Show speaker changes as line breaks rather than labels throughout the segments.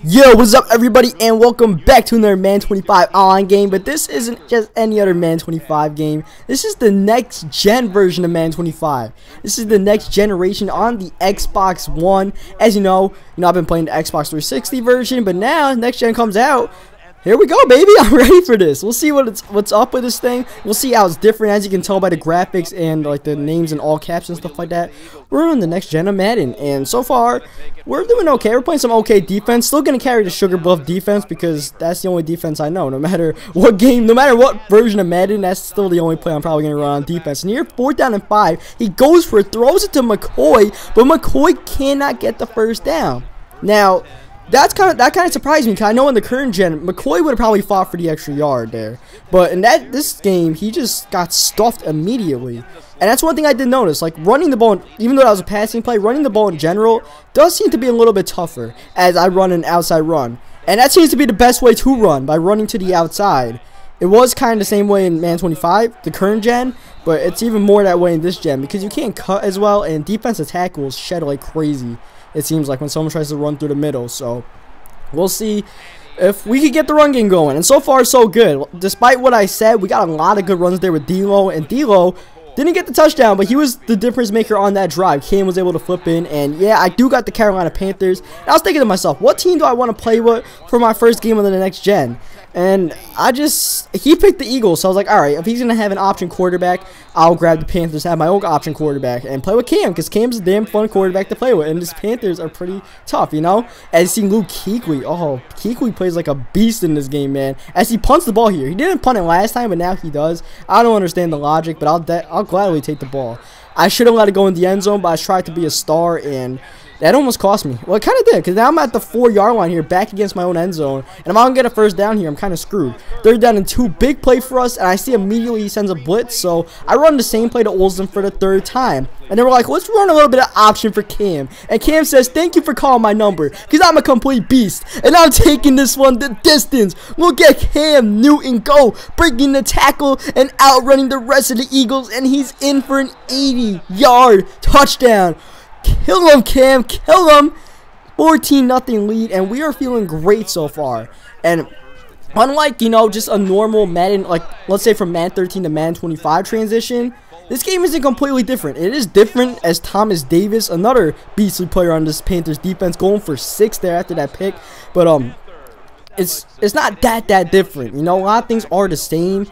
Yo, what's up everybody, and welcome back to another Madden 25 online game. But this isn't just any other Madden 25 game. This is the next gen version of Madden 25. This is the next generation on the Xbox One. As you know, I've been playing the Xbox 360 version, but now next gen comes out. Here we go, baby. I'm ready for this. We'll see what's up with this thing. We'll see how it's different, as you can tell by the graphics and like the names and all caps and stuff like that. We're on the next gen of Madden, and so far we're doing okay. We're playing some okay defense. Still gonna carry the sugar buff defense because that's the only defense I know. No matter what game, no matter what version of Madden, that's still the only play I'm probably gonna run on defense. And here, 4th down and 5, he goes for it, throws it to McCoy, but McCoy cannot get the first down. Now, that kind of surprised me, because I know in the current gen, McCoy would have probably fought for the extra yard there. But in this game, he just got stuffed immediately. And that's one thing I did notice. Like, running the ball, even though that was a passing play, running the ball in general does seem to be a little bit tougher as I run an outside run. And that seems to be the best way to run, by running to the outside. It was kind of the same way in Madden 25, the current gen, but it's even more that way in this gen, because you can't cut as well, and defensive tackles shed like crazy. It seems like when someone tries to run through the middle. So we'll see if we could get the run game going. And so far, so good. Despite what I said, we got a lot of good runs there with D-Lo. And D-Lo didn't get the touchdown, but he was the difference maker on that drive. Cam was able to flip in. And yeah, I do got the Carolina Panthers. And I was thinking to myself, what team do I want to play with for my first game of the next gen? And he picked the Eagles, so I was like, alright, if he's going to have an option quarterback, I'll grab the Panthers, have my own option quarterback, and play with Cam, because Cam's a damn fun quarterback to play with, and these Panthers are pretty tough, you know? As you see Luke Kuechly, Kuechly plays like a beast in this game, man, as he punts the ball here. He didn't punt it last time, but now he does. I don't understand the logic, but I'll gladly take the ball. I should have let it go in the end zone, but I tried to be a star, and that almost cost me. Well, it kind of did, because now I'm at the 4-yard line here, back against my own end zone. And if I don't get a first down here, I'm kind of screwed. 3rd down and 2, big play for us. And I see immediately he sends a blitz. So I run the same play to Olsen for the 3rd time. And they were like, let's run a little bit of option for Cam. And Cam says, thank you for calling my number, because I'm a complete beast. And I'm taking this one the distance. Look at Cam Newton go, breaking the tackle and outrunning the rest of the Eagles. And he's in for an 80-yard touchdown. Kill him, Cam, kill him. 14-0 lead, and we are feeling great so far. And unlike, just a normal Madden, like, let's say from Madden 13 to Madden 25 transition, this game isn't completely different. It is different, as Thomas Davis, another beastly player on this Panthers defense, going for 6 there after that pick. But it's not that different. A lot of things are the same.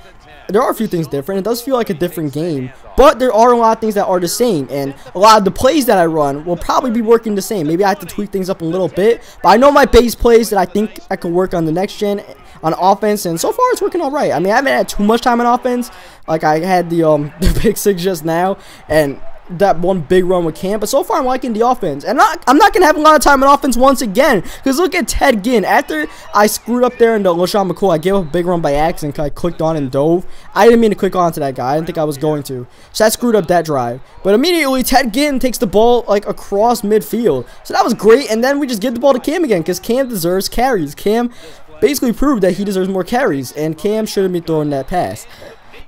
There are a few things different. It does feel like a different game, but there are a lot of things that are the same, and a lot of the plays that I run will probably be working the same. Maybe I have to tweak things up a little bit, but I know my base plays that I think I can work on the next gen on offense, and so far it's working all right. I mean, I haven't had too much time on offense. Like, I had the pick 6 just now, and that one big run with Cam, but so far I'm liking the offense. And I'm not gonna have a lot of time on offense once again, because look at Ted Ginn. After I screwed up there in the LaShawn McCoy, I gave up a big run by accident because I clicked on and dove. I didn't mean to click on to that guy. I didn't think I was going to, so that screwed up that drive. But immediately Ted Ginn takes the ball like across midfield, so that was great. And then we just give the ball to Cam again, because Cam deserves carries. Cam basically proved that he deserves more carries, and Cam shouldn't be throwing that pass.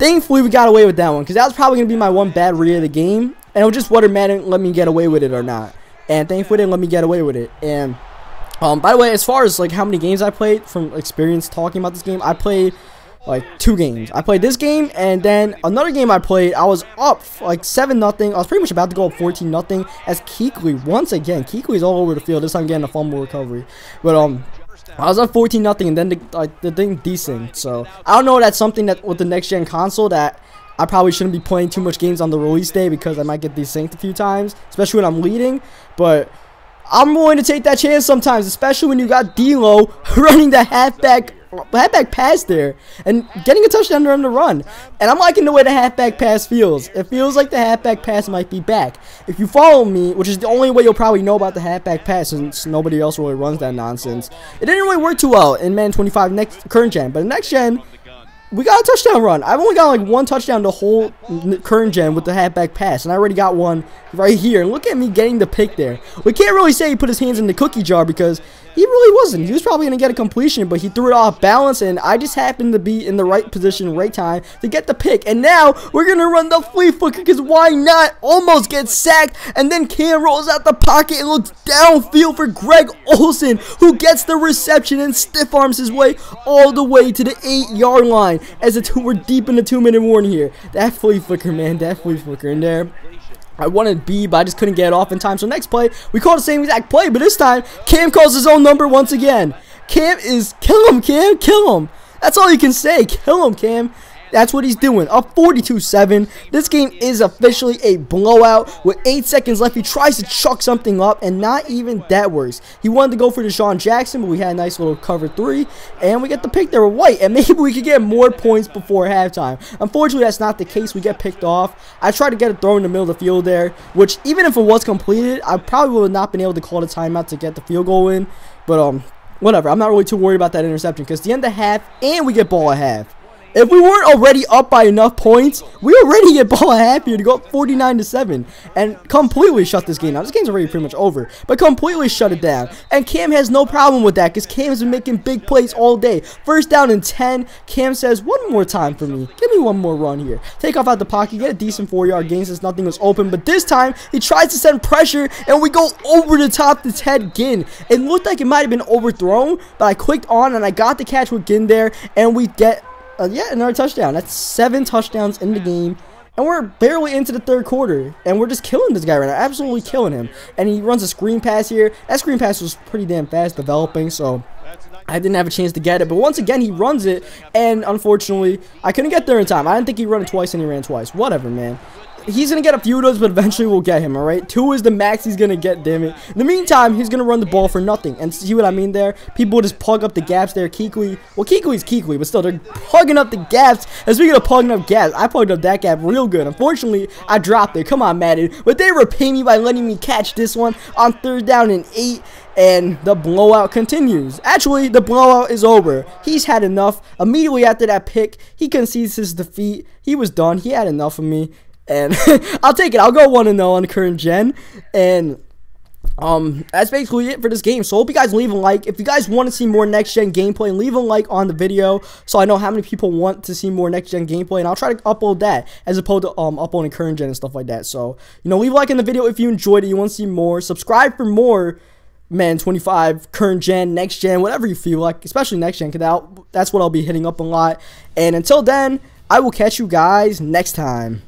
Thankfully, we got away with that one, because that was probably going to be my one bad read of the game. And it was just whether Madden let me get away with it or not. And thankfully, they didn't let me get away with it. And, by the way, as far as, like, how many games I played, from experience talking about this game, I played, like, 2 games. I played this game, and then another game I played, I was up, like, 7-0. I was pretty much about to go up 14-0, as Kuechly, once again, Kuechly's all over the field, this time getting a fumble recovery. But, I was up 14-0, and then the thing desync. So I don't know if that's something that with the next gen console that I probably shouldn't be playing too much games on the release day, because I might get desynced a few times, especially when I'm leading. But I'm willing to take that chance sometimes, especially when you got D-Lo running the halfback pass there and getting a touchdown during the run. And I'm liking the way the halfback pass feels. It feels like the halfback pass might be back. If you follow me, which is the only way you'll probably know about the halfback pass, since nobody else really runs that nonsense, it didn't really work too well in Madden 25 current gen. But in next gen, we got a touchdown run. I've only got like one touchdown the whole current gen with the halfback pass, and I already got one right here. And look at me getting the pick there. We can't really say he put his hands in the cookie jar because he really wasn't. He was probably going to get a completion, but he threw it off balance, and I just happened to be in the right position, right time to get the pick. And now we're going to run the flea flicker because why not? Almost gets sacked, and then Cam rolls out the pocket and looks downfield for Greg Olsen, who gets the reception and stiff arms his way all the way to the 8-yard line as we're deep in the 2-minute warning here. That flea flicker, man, that flea flicker in there. I wanted B, but I just couldn't get it off in time. So next play, we call the same exact play, but this time, Cam calls his own number once again. Cam is, kill him, Cam, kill him. That's all you can say, kill him, Cam. That's what he's doing. Up 42-7. This game is officially a blowout. With 8 seconds left, he tries to chuck something up, and not even that works. He wanted to go for Deshaun Jackson, but we had a nice little cover 3, and we get the pick there with White, and maybe we could get more points before halftime. Unfortunately, that's not the case. We get picked off. I tried to get a throw in the middle of the field there, which even if it was completed, I probably would have not been able to call the timeout to get the field goal in, but whatever. I'm not really too worried about that interception because the end of half, and we get ball at half. If we weren't already up by enough points, we already get ball at half here to go up 49-7 and completely shut this game down. This game's already pretty much over, but completely shut it down. And Cam has no problem with that because Cam has been making big plays all day. First down and 10. Cam says, one more time for me. Give me one more run here. Take off out the pocket, get a decent 4-yard gain since nothing was open. But this time, he tries to send pressure, and we go over the top to Ted Ginn. It looked like it might have been overthrown, but I clicked on, and I got the catch with Ginn there, and we get yeah, another touchdown. That's 7 touchdowns in the game, and we're barely into the 3rd quarter, and we're just killing this guy right now, absolutely killing him. And he runs a screen pass here. That screen pass was pretty damn fast developing, so I didn't have a chance to get it. But once again, he runs it, and unfortunately, I couldn't get there in time. I didn't think he'd run it twice, and he ran twice. Whatever, man. He's going to get a few of those, but eventually we'll get him, alright? 2 is the max he's going to get, damn it. In the meantime, he's going to run the ball for nothing. And see what I mean there? People just plug up the gaps there. Kuechly, well, Kuechly's Kuechly, but still, they're plugging up the gaps. And speaking of plugging up gaps, I plugged up that gap real good. Unfortunately, I dropped it. Come on, Madden. But they repay me by letting me catch this one on 3rd down and 8. And the blowout continues. Actually, the blowout is over. He's had enough. Immediately after that pick, he concedes his defeat. He was done. He had enough of me. And I'll take it. I'll go 1-0 on the current gen. And that's basically it for this game. So I hope you guys leave a like. If you guys want to see more next gen gameplay, leave a like on the video so I know how many people want to see more next gen gameplay, and I'll try to upload that as opposed to uploading current gen and stuff like that. So, you know, leave a like in the video if you enjoyed it, you want to see more. Subscribe for more Madden 25, current gen, next gen, whatever you feel like, especially next gen, because that's what I'll be hitting up a lot. And until then, I will catch you guys next time.